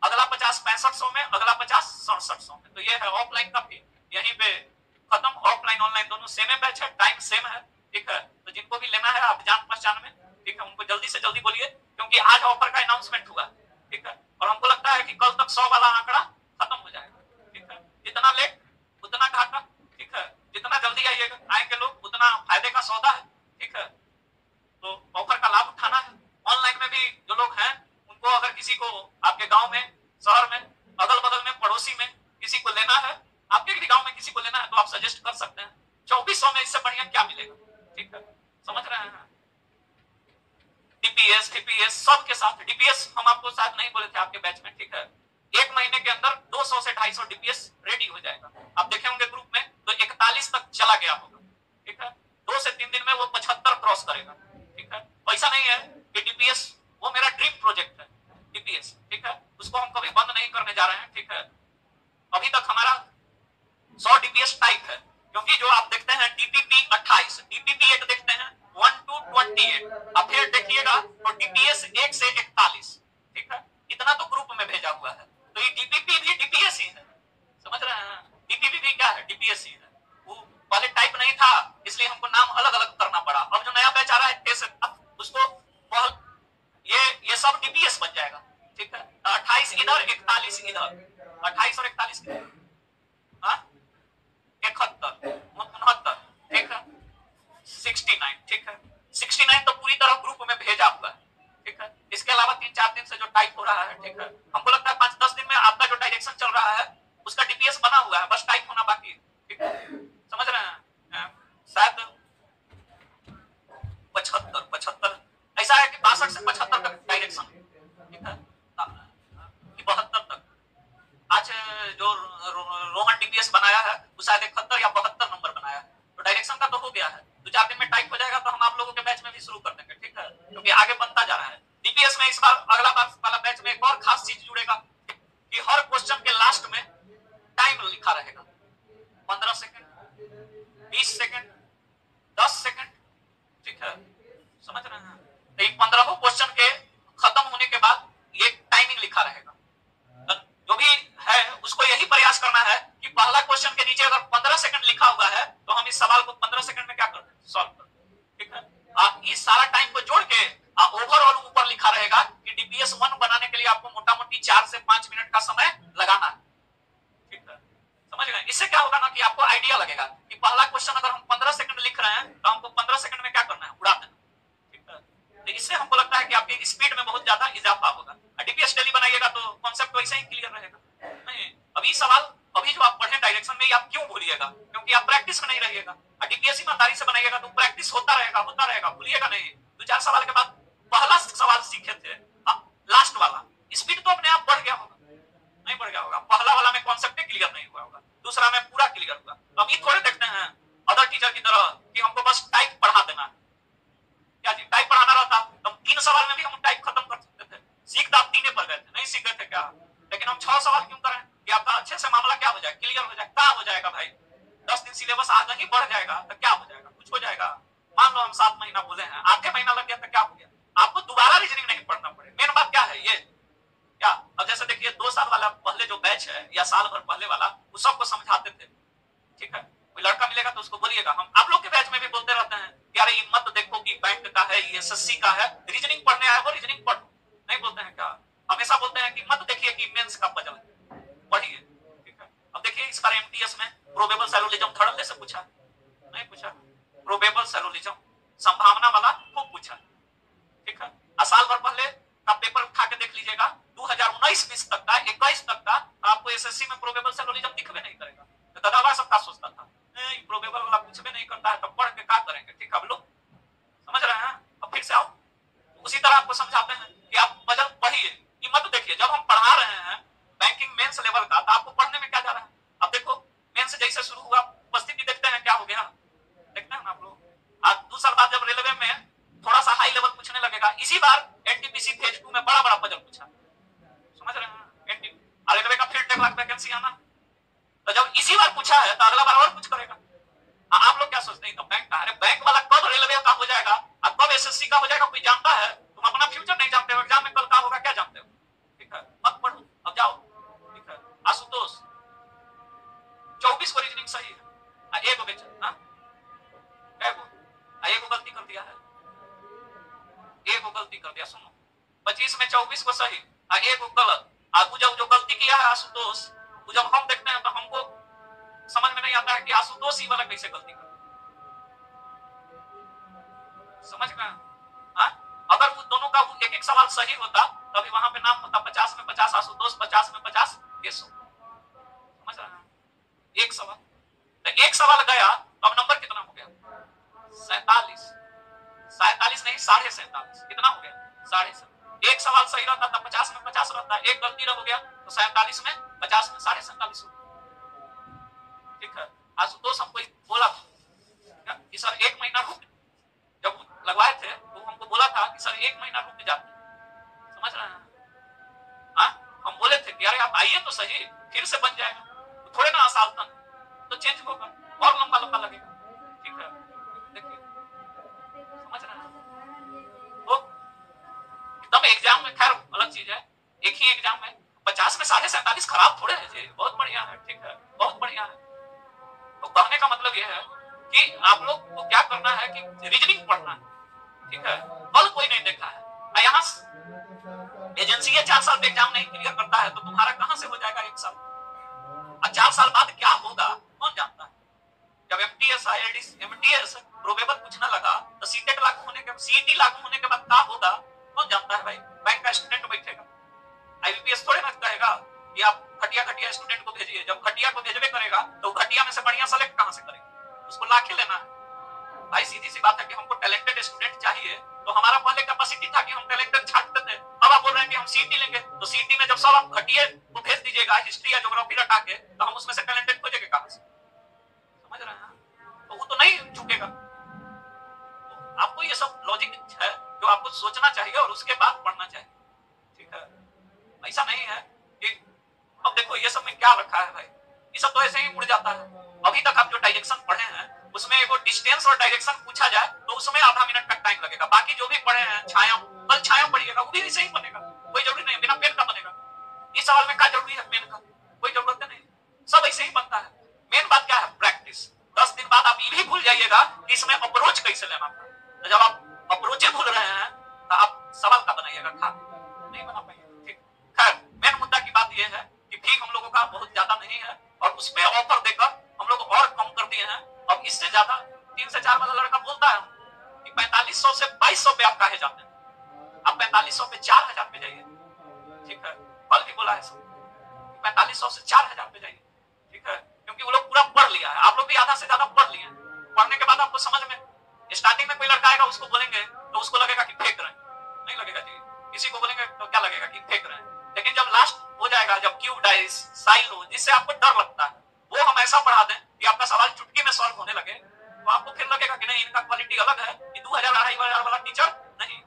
अगला 50 6500 में, अगला 50 6700 में। तो ये है ऑफलाइन का फी, यहीं पे खत्म। ऑफलाइन ऑनलाइन दोनों सेम है, बैच है, टाइम सेम है। ठीक है, तो जिनको भी लेना है आप जान पहचान में, ठीक है, उनको जल्दी से जल्दी बोलिए, क्योंकि आज ऑफर का अनाउंसमेंट हुआ। ठीक है, और हमको लगता है कि कल तक 100 वाला आंकड़ा खत्म हो जाएगा। ठीक है, जितना लेट उतना घाटा। ठीक है, जितना जल्दी आइएगा आएंगे लोग उतना फायदे का सौदा है। ठीक है, तो ऑफर का लाभ उठाना है। ऑनलाइन में भी जो लोग हैं उनको अगर किसी को आपके गांव में, शहर में, अगल बगल में, पड़ोसी में किसी को लेना है, आपके भी गांव में किसी को लेना है तो आप सजेस्ट कर सकते हैं। 2400 में इससे बढ़िया क्या मिलेगा। ठीक है, समझ रहे हैं। डीपीएस टीपीएस सबके साथ, डीपीएस हम आपको शायद नहीं बोले थे आपके बैच में। ठीक है, एक महीने के अंदर 200 से 250 डीपीएस रेडी हो जाएगा। आप देखे होंगे ग्रुप में तो 41 तक चला गया होगा। ठीक है, 2 से 3 दिन में वो 75 क्रॉस करेगा। ठीक है, पैसा नहीं है कि डीपीएस वो मेरा ड्रीम प्रोजेक्ट है डीपीएस। ठीक है, उसको हम कभी बंद नहीं करने जा रहे हैं। ठीक है, अभी तक हमारा 100 डीपीएस टाइप है, क्योंकि जो आप देखते हैं डीपीपी 28, डीपीपी 1 देखते हैं 1 to 28, अब फिर देखिएगा तो डीपीएस 1 से 41। ठीक है, इतना तो ग्रुप में भेजा हुआ है, तो ये डीपीपी भी डीपीएस ही है। समझ रहे हैं, डीपीपी भी क्या है, डीपीएस ही है। वो पहले टाइप नहीं था इसलिए हमको नाम अलग अलग करना पड़ा। अब जो नया बैच आ रहा है उसको ये सब डीपीएस बन जाएगा। ठीक है, 28 इधर 41 इधर, 28 और 41 हाँ 71 69। ठीक है, 69। ठीक है, 69 तो पूरी तरह ग्रुप में भेजा हुआ है। ठीक है, इसके अलावा 3-4 दिन से जो टाइप हो रहा है, ठीक है, हमको लगता है 5-10 दिन में आपका जो डायरेक्शन चल रहा है उसका डीपीएस बना हुआ है, बस टाइप होना बाकी है। ठीक है, समझ रहे हैं। शायद 75 ऐसा है कि 62 से 75 तक डायरेक्शन। ठीक है, 72 तक। आज जो रोहन डीपीएस बनाया है वो शायद 71 या 72 नंबर बनाया है, तो डायरेक्शन का तो हो गया है। 2-4 दिन में टाइप हो जाएगा तो हम आप लोगों के बैच में भी शुरू कर देंगे। ठीक है, क्योंकि आगे बनता जा रहा है डीपीएस में। इस बार अगला बार वाला बैच में एक और खास चीज जुड़ेगा कि हर क्वेश्चन के लास्ट में टाइम लिखा रहेगा, 15 सेकंड, 20 सेकंड, 10 सेकंड। ठीक है, समझ रहे हैं। तो 15 क्वेश्चन के खत्म होने के बाद ये टाइमिंग लिखा रहेगा। जो भी है उसको यही प्रयास करना है कि पहला क्वेश्चन के नीचे अगर 15 सेकंड लिखा हुआ है तो हम इस सवाल को 15 सेकंड में क्या कर दें, सॉल्व कर। ठीक है, आप इस सारा टाइम को जोड़ के ओवरऑल ऊपर लिखा रहेगा कि डीपीएस 1 बनाने के लिए आपको मोटा मोटी 4 से 5 मिनट का समय लगाना है। ठीक है, समझ गए। इससे क्या होगा ना कि आपको आइडिया लगेगा कि पहला क्वेश्चन अगर हम 15 सेकंड लिख रहे हैं तो हमको 15 सेकंड में क्या करना है, उड़ा देना। ठीक है, तो इससे हमको लगता है कि आपकी स्पीड में बहुत ज्यादा इजाफा होगा। डीपीएस डेली बनाइएगा तो कॉन्सेप्ट वैसे ही क्लियर रहेगा। नहीं, अभी सवाल अभी जो आप पढ़े डायरेक्शन में आप क्यों भूलिएगा, क्योंकि आप प्रैक्टिस में नहीं रहिएगा। डीपीएस ईमानदारी से बनाइएगा तो प्रैक्टिस होता रहेगा, भूलिएगा नहीं। 2-4 सवाल के बाद पहला सवाल सीखे थे, लास्ट वाला स्पीड तो अपने आप बढ़ गया होगा, नहीं बढ़ गया होगा। पहला वाला में कॉन्सेप्ट क्लियर नहीं हुआ होगा, दूसरा में पूरा क्लियर हुआ। तो हम ये थोड़े देखते हैं अदर टीचर की तरह कि हमको बस टाइप पढ़ा देना है। क्या जी टाइप पढ़ाना रहता तो 3 सवाल में भी हम टाइप खत्म कर सकते थे। सीख तो आप 3 पर गए थे, नहीं सीख गए थे क्या, लेकिन हम 6 सवाल क्यों करें कि आपका अच्छे से मामला क्या हो जाए, क्लियर हो जाए। क्या हो जाएगा भाई, 10 दिन सिलेबस आगे ही बढ़ जाएगा तो क्या हो जाएगा, कुछ हो जाएगा। मान लो हम 7 महीना बोले हैं, आधे महीना लग गया तो क्या हो गया, आपको दोबारा रीजनिंग नहीं पढ़ना पड़े। मेन बात क्या है ये क्या, अब जैसे देखिए 2 साल वाला पहले जो बैच है या साल भर पहले वाला वो सबको समझाते थे। ठीक है, कोई लड़का मिलेगा तो उसको बोलिएगा, हम आप लोग के बैच में भी बोलते रहते हैं कि अरे ये मत देखो कि बैंक का है, ये एसएससी का है, रीजनिंग पढ़ने आया हो रीजनिंग पढ़ो। नहीं बोलते हैं क्या? हमेशा बोलते हैं कि मत देखिए कि मेंस का पजल पढ़िए, ठीक है। अब देखिए इस बार एमटीएस में प्रोबेबल सैलोलिज्म धड़ल्ले से पूछा, नहीं पूछा। प्रोबेबल सैलोलिज्म संभावना वाला खूब पूछा, ठीक है। साल भर पहले का पेपर उठा के देख लीजिएगा, 2019-20 तक का, 21 तक का, आपको एसएससी में प्रोबेबल सैलोलिज्म दिखबे नहीं करेगा। तो दादा सबका सोचता था प्रोबेबल वाला कुछ भी नहीं करता है, तो पढ़ के क्या करेंगे, ठीक है। अब लोग समझ रहे हैं। अब फिर से आओ, उसी तरह आपको समझाते हैं कि आप पजल पढ़िए, कि मत देखिए। जब हम पढ़ा रहे हैं बैंकिंग मेंस लेवल का, तो आपको पढ़ने में क्या जा रहा है? अब देखो मेंस जैसे शुरू हुआ, उपस्थिति देखते हैं क्या हो गया, देखते हैं ना आप लोग। आज 2 साल बाद जब रेलवे में थोड़ा सा हाई लेवल पूछने लगेगा, इसी बार एनटीपीसी फेज 2 में बड़ा बड़ा पजल पूछा, समझ रहे हैं। रेलवे का फिर 1.5 लाख वैकेंसी आना, तो जब इसी बार पूछा है तो अगला बार और कुछ करेगा। आप लोग क्या सोचते हैं? तो बैंक का, अरे बैंक वाला कब रेलवे का हो जाएगा और कब एसएससी का हो जाएगा कोई जानता है? तुम अपना फ्यूचर नहीं जानते हो, एग्जाम में कल का होगा क्या जानते हो, ठीक है। मत पढ़ो, अब जाओ, ठीक है। आशुतोष 24 को रीजनिंग सही है, एक बेचा एगो गलती कर दिया है, एगो गलती कर दिया। सुनो, 25 में 24 को सही और एगो गलत। अब जो गलती किया है आशुतोष, जब हम देखते हैं तो हमको समझ में नहीं आता है कि आशुतोष ही वाला कैसे गलती कर, समझ में? अगर वो दोनों का एक एक सवाल सही होता तभी वहां पे नाम होता 50 में 50 आशुतोष, 50 में 50 केशव, समझ रहे हैं? एक सवाल, तो एक सवाल गया, अब नंबर कितना हो गया? 47, 47 नहीं 47.5, कितना हो गया? 47। एक सवाल सही रहता था 50 में 50 रहता, एक गलती हो गया तो 47 में 50 में 47.5 हो, ठीक है। आशुतोष हमको बोला था कि सर 1 महीना रुक, जब लगवाए थे तो हमको बोला था कि सर 1 महीना रुक जाते, समझ रहे हैं? हम बोले थे कि अरे आप आइए तो सही, फिर से बन जाएगा, तो थोड़े ना साल तक तो चेंज होगा, और लंबा लंबा लगेगा, ठीक है। देखिए समझ रहे हैं? तो एकदम एग्जाम में, खैर अलग चीज है, एक ही एग्जाम में 50 में 47.5 खराब थोड़े है जी, बहुत बढ़िया है, ठीक है, बहुत बढ़िया है। तो कहने का मतलब यह है कि आप लोग को क्या करना है कि रीजनिंग पढ़ना है, ठीक है। कल कोई नहीं देखा है, यहाँ एजेंसी 4 साल में एग्जाम नहीं क्लियर करता है तो तुम्हारा कहां से हो जाएगा 1 साल, और 4 साल बाद क्या होगा कौन जानता है। जब एमटीएस आईएलटीएस एमटीएस प्रोबेबल पूछने लगा तो सीटेट लागू होने के, सीईटी लागू होने के बाद क्या होगा कौन जानता है भाई। बैंक का स्टूडेंट बैठेगा, आईबीपीएस थोड़े ना कहेगा कि आप घटिया घटिया स्टूडेंट को भेजिए, जब घटिया को भेजबे करेगा तो घटिया में से बढ़िया सेलेक्ट कहां से करेगा, उसको लाके लेना है भाई। सीधी सी बात है कि हमको टैलेंटेड स्टूडेंट चाहिए, तो हमारा पहले कैपेसिटी था कि हम टैलेंटेड छांटते थे, अब आप बोल रहे हैं कि हम सीईटी लेंगे, तो सीईटी में जब सब आप घटिया को भेज दीजिएगा हिस्ट्री या ज्योग्राफी रटा के, तो हम उसमें से टैलेंटेड खोजेंगे कहां से, समझ रहे हैं? तो वो तो नहीं झुकेगा। तो आपको ये सब लॉजिक है जो आपको सोचना चाहिए और उसके बाद पढ़ना चाहिए, ठीक है। ऐसा नहीं है कि अब देखो ये सब में क्या रखा है भाई, ये सब तो ऐसे ही उड़ जाता है। अभी तक आप जो डायरेक्शन पढ़े हैं उसमें एगो डिस्टेंस और डायरेक्शन पूछा जाए तो उसमें आधा मिनट का टाइम लगेगा, बाकी जो भी पढ़े हैं छाया, कल छाया पढ़िएगा वो भी ऐसे ही बनेगा, कोई जरूरी नहीं बिना पेन का बनेगा। इस सवाल में क्या जरूरी है पेन का, कोई जरूरत नहीं, सब ऐसे ही बनता है। मेन बात क्या है? प्रैक्टिस। 10 दिन बाद आप ये भी भूल जाइएगा कि इसमें अप्रोच कैसे लेना था, तो जब आप अप्रोचे भूल रहे हैं तो आप सवाल का बनाइएगा, खा नहीं बना पाएंगे, ठीक। खैर मेन मुद्दा की बात यह है कि फी हम लोगों का बहुत ज्यादा नहीं है और उसमें ऑफर देकर हम लोग और कम कर दिए हैं। अब इससे ज्यादा 3 से 4 वाला लड़का बोलता है कि 4500 से 2200 पे आप काहे जाते हैं, आप 4500 पे 4000 पे जाइए, ठीक है। कल भी बोला है सब 4500 से 4000 पे जाइए, ठीक है, क्योंकि वो लोग पूरा पढ़ लिया है, आप लोग भी आधा से ज्यादा पढ़ लिए। पढ़ने के बाद आपको समझ में, स्टार्टिंग में कोई लड़का आएगा उसको बोलेंगे तो उसको लगेगा कि फेंक रहे हैं, नहीं लगेगा जी, किसी को बोलेंगे तो क्या लगेगा कि फेंक रहे हैं, लेकिन जब लास्ट हो जाएगा, जब क्यूब डाइस साइलो जिससे आपको डर लगता है वो हम ऐसा पढ़ा दें कि आपका सवाल चुटकी में सॉल्व होने लगे, तो आपको फिर लगेगा कि नहीं इनका क्वालिटी अलग है, कि 2000-2500 वाला टीचर नहीं,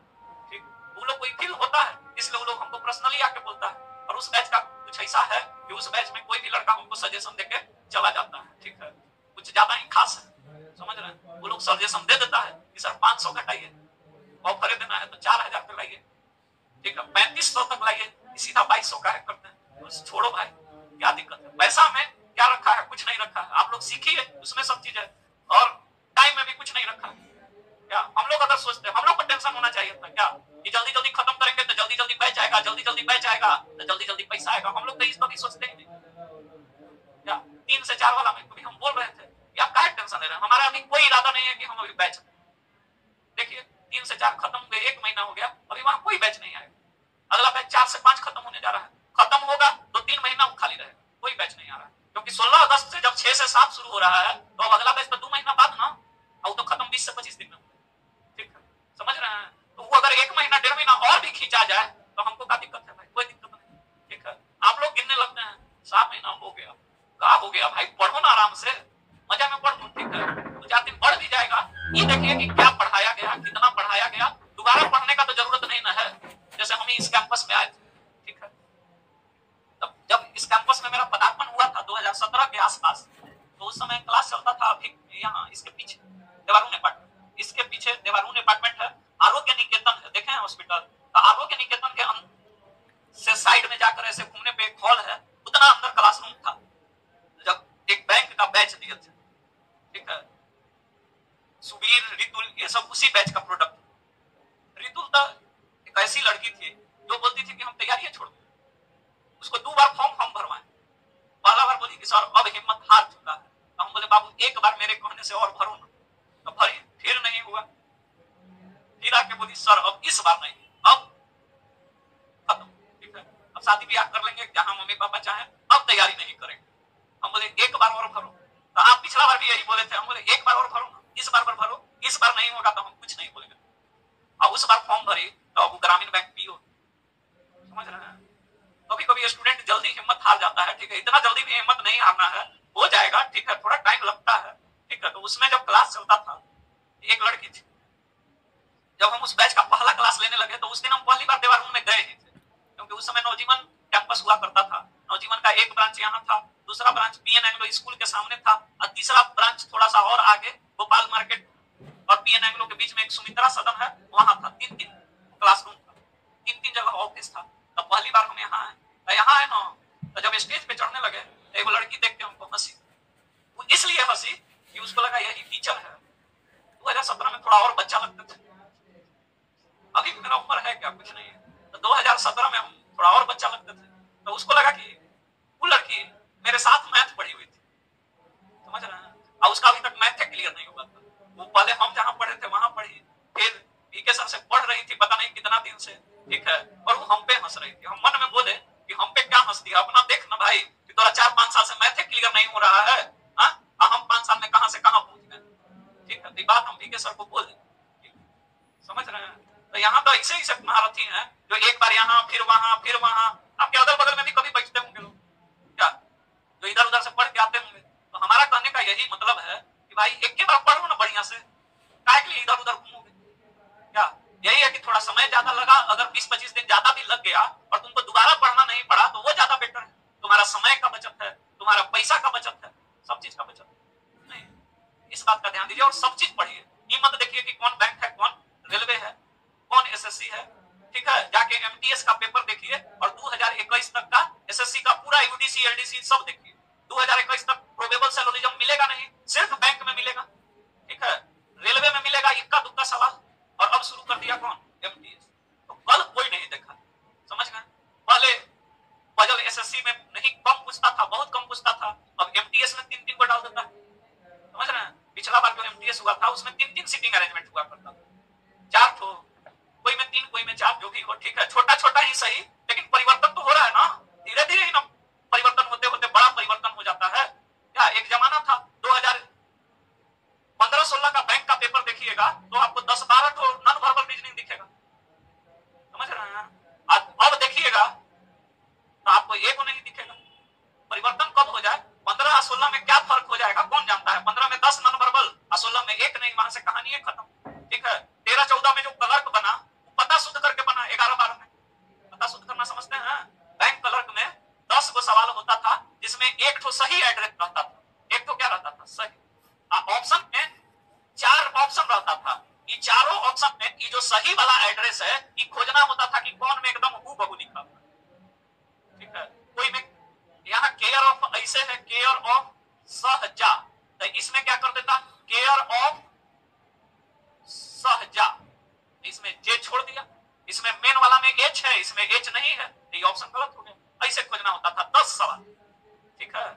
ठीक। वो लोग कोई फील होता है इसलिए वो लोग हमको पर्सनली आके बोलता है, और उस बैच का कुछ ऐसा है कि उस बैच में कोई भी लड़का हमको सजेशन देके चला जाता है, ठीक है, कुछ ज्यादा ही खास है, समझ रहे हैं। वो लोग सजेशन दे देता है कि सर 500 घटाइए, ऑफर देना है तो 4000 पे लाइए, ठीक है, 3500 तक लाइए, सीधा 2200 का है करते हैं, तो छोड़ो भाई क्या दिक्कत है। पैसा में क्या रखा है? कुछ नहीं रखा है, आप लोग सीखिए उसमें सब चीज है, और टाइम में भी कुछ नहीं रखा है। क्या हम लोग अगर सोचते हैं, हम लोग को टेंशन होना चाहिए था क्या कि जल्दी जल्दी खत्म करेंगे तो जल्दी जल्दी बैच आएगा, जल्दी जल्दी बैच आएगा तो जल्दी जल्दी पैसा आएगा। हम लोग तो इस पर भी सोचते ही नहीं। क्या 3 से 4 वाला में कभी हम बोल रहे थे कि आप काहे टेंशन ले रहे हैं, हमारा अभी कोई इरादा नहीं है कि हम अभी बैच, देखिए 3 से 4 खत्म हुए, 1 महीना हो गया, अभी वहां कोई बैच नहीं आएगा। अगला बैच 4 से 5 खत्म होने जा रहा है, खत्म होगा तो 3 महीना खाली रहेगा, कोई बैच नहीं आ रहा है। क्योंकि 16 अगस्त से जब 6 से 7 शुरू हो रहा है तो अब अगला बैच तो 2 महीना बाद ना, और तो खत्म 20 से 25 दिन में, ठीक है, समझ रहे हैं। तो वो अगर 1 महीना 1.5 महीना और भी खींचा जाए तो हमको क्या दिक्कत है भाई, कोई दिक्कत नहीं, ठीक है। आप लोग गिनने लगते हैं 7 महीना हो गया, क्या हो गया भाई, पढ़ो ना आराम से, मजा में पढ़ो, ठीक है, 2-4 दिन बढ़ भी जाएगा। ये देखिए कि क्या पढ़ाया गया, कितना पढ़ाया गया, दोबारा पढ़ने का तो जरूरत नहीं ना है। जैसे हम इस कैंपस में आए थे, ठीक है, तब जब इस कैंपस में मेरा पदार्पण हुआ था 2017 के आसपास, तो उस समय क्लास चलता था अभी यहाँ इसके पीछे देवारून अपार्टमेंट, इसके पीछे देवारून अपार्टमेंट है, आरोग्य निकेतन है, देखे हैं हॉस्पिटल, तो आरोग्य निकेतन के से साइड में जाकर ऐसे घूमने पे एक हॉल है, उतना अंदर क्लासरूम था। जब एक बैंक का बैच दिए थे, ठीक है, सुबीर, रितुल, ये सब उसी बैच का प्रोडक्ट। रितुल तो एक ऐसी लड़की थी जो बोलती थी कि हम तैयारियां छोड़ दें, उसको 2 बार फॉर्म भरवाए, पहला बार बोली कि सर अब हिम्मत हार चुका है, तो हम बोले बाबू एक बार मेरे कहने से और भरो ना, तो भरी, फिर नहीं हुआ, फिर आके बोली सर अब इस बार नहीं, अब खत्म, ठीक है, अब शादी ब्याह कर लेंगे जहां मम्मी पापा चाहे, अब तैयारी नहीं करेंगे। हम बोले एक बार और भरो, तो आप पिछला बार भी यही बोले थे, हम बोले एक बार और भरो ना, इस बार भरो, इस बार नहीं होगा तो हम कुछ नहीं बोलेंगे। और उस बार फॉर्म भरी तो अब ग्रामीण बैंक पीओ, समझ रहे हैं। कभी कभी स्टूडेंट जल्दी हिम्मत हार जाता है, ठीक है, इतना जल्दी भी हिम्मत नहीं हारना है, हो जाएगा, ठीक है, थोड़ा टाइम लगता है, ठीक है। तो उसमें जब क्लास चलता था, एक लड़की थी, जब हम उस बैच का पहला क्लास लेने लगे तो उस दिन हम पहली बार देवारून में गए ही थे, क्योंकि उस समय नवजीवन कैंपस हुआ करता था। नवजीवन का एक ब्रांच यहाँ था, दूसरा ब्रांच पीएन एंग्लो स्कूल के सामने था, और तीसरा ब्रांच थोड़ा सा और आगे गोपाल मार्केट और पीएन एंग्लो के बीच में एक सुमित्रा सदन है, वहां था। 3-3 क्लासरूम था, 3-3 जगह ऑफिस था। तो पहली बार हम यहाँ आए, तो यहाँ आए ना, तो जब स्टेज पे चढ़ने लगे तो एक लड़की देख के हमको हंसी, वो इसलिए हंसी कि उसको लगा यही टीचर है। 2017 में थोड़ा और बच्चा लगता था, अभी मेरा उम्र है क्या, कुछ नहीं है, तो 2017 में हम थोड़ा और बच्चा लगते थे, तो उसको लगा कि वो लड़की मेरे साथ मैथ पढ़ी हुई थी, समझ रहे हैं, और उसका अभी तक मैथ क्लियर नहीं हुआ था। वो पहले हम जहाँ पढ़े थे वहां पढ़ी, फिर पीके सर से पढ़ रही थी पता नहीं कितना दिन से, ठीक है, और वो हम पे हंस रही थी। हम मन में बोले कि हम पे क्या हंसती है, अपना देख ना भाई कि तोरा 4-5 साल से मैथ क्लियर नहीं हो रहा है, हम 5 साल में कहां से कहां पहुंच गए, ठीक है। तो बात हम पीके सर को बोल दें, समझ रहे हैं। तो यहाँ तो ऐसे ही सब महारथी हैं जो एक बार यहाँ फिर वहां फिर वहां, आपके अगल बगल में भी कभी बैठते होंगे लोग क्या, जो इधर उधर से पढ़ के आते होंगे। तो हमारा कहने का यही मतलब है कि भाई एक के बार पढ़ो ना बढ़िया से, काहे के लिए इधर उधर घूमोगे, क्या यही है कि थोड़ा समय ज्यादा लगा, अगर 20-25 दिन ज्यादा भी लग गया और तुमको दोबारा पढ़ना नहीं पड़ा तो वो ज्यादा बेटर है, तुम्हारा समय का बचत है, तुम्हारा पैसा का बचत है, सब चीज का बचत नहीं, इस बात का ध्यान दीजिए। और सब चीज पढ़िए, ये मत देखिए कि कौन बैंक है, कौन रेलवे है, कौन एसएससी है, ठीक है, जाके एमटीएस का पेपर देखिए और 2021 तक का एसएससी का पूरा यूडीसी एलडीसी सब देखिए। 2021 तक प्रोबेबल सैलरिज्म मिलेगा नहीं, सिर्फ बैंक में मिलेगा, ठीक है, रेलवे में मिलेगा इक्का दुक्का सवाल, और अब शुरू कर दिया कौन, एमटीएस। तो कल कोई नहीं देखा, समझ गए। पहले पजल एसएससी में नहीं कम पूछता था, बहुत कम पूछता था, अब एमटीएस में 3-3 को डाल देता है, समझ रहे हैं। पिछला बार जो एमटीएस हुआ था उसमें 3-3 सीटिंग अरेंजमेंट हुआ करता था, 4 तो कोई में 3 कोई में 4 जो भी हो, ठीक है, छोटा छोटा ही सही, लेकिन परिवर्तन तो हो रहा है ना, धीरे धीरे ही ना परिवर्तन होते होते बड़ा परिवर्तन हो जाता है। क्या एक जमाना था 2015-16 का बैंक का पेपर देखिएगा तो आपको 10-12 तो नॉन वर्बल रीजनिंग दिखेगा, समझ रहे हैं। अब देखिएगा तो आपको एक नहीं दिखेगा। परिवर्तन कब हो जाए, 15 और 16 में क्या फर्क हो जाएगा कौन जानता है। 15 में 10 नॉन वर्बल और 16 में एक नहीं, वहां से कहानी है खत्म, ठीक है। 13-14 में जो क्लर्क बना पता शुद्ध करके बना, 11-12 में पता शुद्ध करना समझते हैं। बैंक क्लर्क में 10 गो सवाल होता था जिसमें एक तो सही एड्रेस रहता था, एक तो क्या रहता था सही, ऑप्शन में 4 ऑप्शन रहता था, ये चारों ऑप्शन में ये जो सही वाला एड्रेस है ये खोजना होता था कि कौन में एकदम हूबहू लिखा, ठीक है। कोई में यहाँ केयर ऑफ ऐसे है, केयर ऑफ सहजा, तो इसमें क्या कर देता, केयर ऑफ सहजा, इसमें जे छोड़ दिया, इसमें मेन वाला में ए एच है, इसमें एच नहीं है, तो ये ऑप्शन गलत हो गया। ऐसे खोजना होता था 10 सवाल। ठीक है,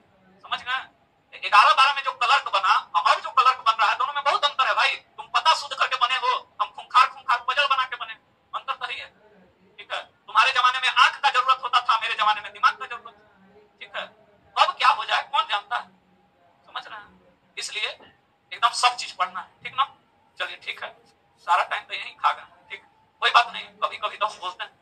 समझ गए। 11-12 में जो क्लर्क बना और जो क्लर्क बन रहा है, दोनों में बहुत अंतर है भाई। तुम पता शुद्ध करके बने हो, हम खूंखार पजल बना के बने, अंतर तो है। ठीक है, तुम्हारे जमाने में आंख का जरूरत होता था, मेरे जमाने में दिमाग का जरूरत है। ठीक है, अब क्या हो जाए कौन जानता है, समझ रहे हैं। इसलिए एकदम सब चीज पढ़ना है, ठीक ना। चलिए ठीक है, सारा टाइम तो यही खा गया। ठीक, कोई बात नहीं, कभी कभी तो हम बोलते हैं